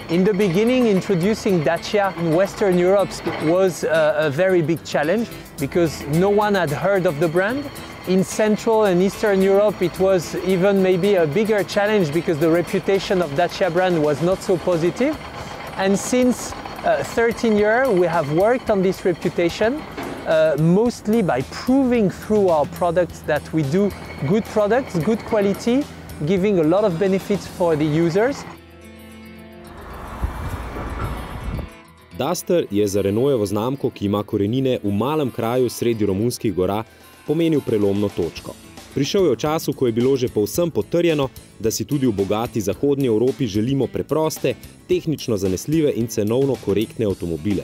In the beginning, introducing Dacia in Western Europe was a very big challenge because no one had heard of the brand. In Central and Eastern Europe, it was even maybe a bigger challenge because the reputation of Dacia brand was not so positive. And since 13 years, we have worked on this reputation, mostly by proving through our products that we do good products, good quality, giving a lot of benefits for the users. Duster je za Renaultovo znamko, ki ima korenine v malem kraju sredi romunskih gora, pomenil prelomno točko. Prišel je v času, ko je bilo že povsem potrjeno, da si tudi v bogati zahodni Evropi želimo preproste, tehnično zanesljive in cenovno korektne avtomobile.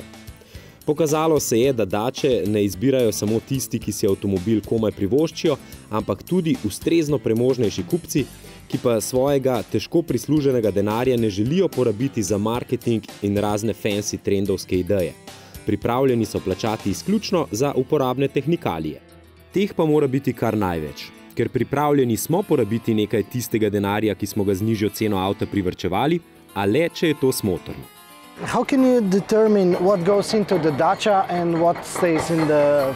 Pokazalo se je, da Dače ne izbirajo samo tisti, ki si avtomobil komaj privoščijo, ampak tudi ustrezno premožnejši kupci, ki pa svojega težko prisluženega denarja ne želijo porabiti za marketing in razne fancy trendovske ideje. Pripravljeni so plačati izključno za uporabne tehnikalije. Teh pa mora biti kar največ, ker pripravljeni smo porabiti nekaj tistega denarja, ki smo ga z nižjo ceno avta privarčevali, a le, če je to smotrno. How can you determine what goes into the Dacia and what stays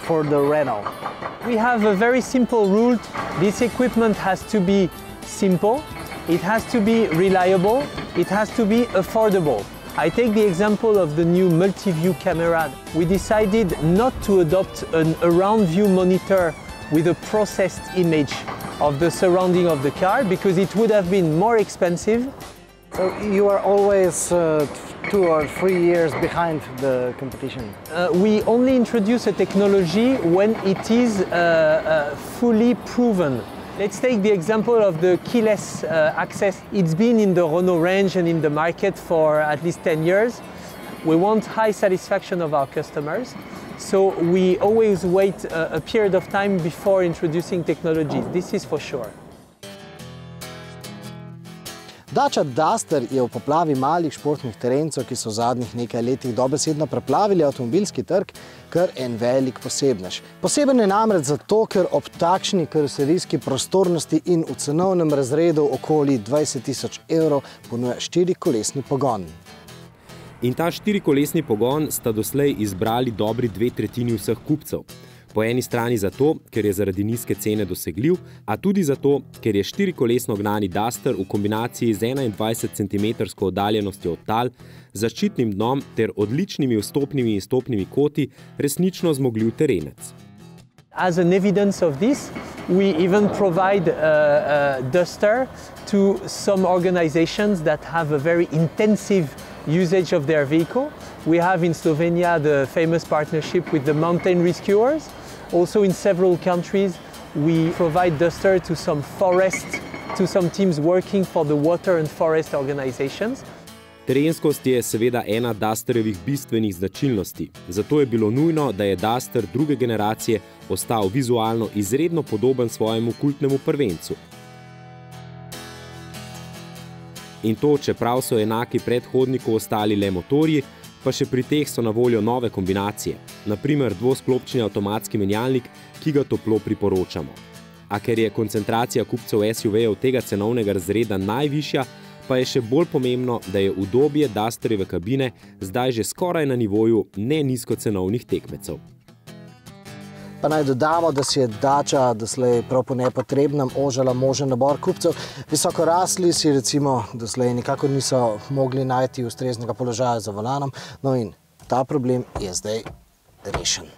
for the Renault? We have a very simple rule. This equipment has to be simple, it has to be reliable, it has to be affordable. I take the example of the new multi-view camera. We decided not to adopt an around view monitor with a processed image of the surrounding of the car because it would have been more expensive. So you are always 2 or 3 years behind the competition? We only introduce a technology when it is fully proven. Let's take the example of the keyless access. It's been in the Renault range and in the market for at least 10 years. We want high satisfaction of our customers, so we always wait a period of time before introducing technologies. This is for sure. Dacia Duster je v poplavi malih športnih terencev, ki so v zadnjih nekaj letih dobesedno preplavili avtomobilski trg, kar en velik posebnež. Poseben je namreč zato, ker ob takšni karoserijski prostornosti in v cenovnem razredu okoli 20 000 evrov ponuja 4-kolesni pogon. In ta 4-kolesni pogon sta doslej izbrali dobri 2/3 vseh kupcev. Po eni strani zato, ker je zaradi nizke cene dosegljiv, a tudi zato, ker je 4-kolesno gnani Duster v kombinaciji z 21 cm oddaljenostjo od tal, zaščitnim dnom ter odličnimi vstopnimi in stopnimi koti resnično zmogljiv terenec. As an evidence of this, we even provide a Duster to some organizations that have a very intensive usage of their vehicle. We have in Slovenia the famous partnership with the mountain rescuers. Also in several countries we provide Duster to some teams working for the water and forest organizations. Terenskost je seveda ena Dusterjevih bistvenih značilnosti, zato je bilo nujno, da je Duster druge generacije ostal vizualno izredno podoben svojemu kultnemu prvencu. In to, čeprav so enaki predhodniku ostali le motorji, pa še pri teh so na voljo nove kombinacije, naprimer dvosklopčni avtomatski menjalnik, ki ga toplo priporočamo. A ker je koncentracija kupcev SUV-jev tega cenovnega razreda najvišja, pa je še bolj pomembno, da je udobje Dusterjeve kabine zdaj že skoraj na nivoju ne nizkocenovnih tekmecev. Pa naj dodamo, da si je Dacia doslej prav po nepotrebnem ožala možen nabor kupcev. Visokorasli si recimo doslej nikakor niso mogli najti ustreznega položaja za volanom, no in ta problem je zdaj rešen.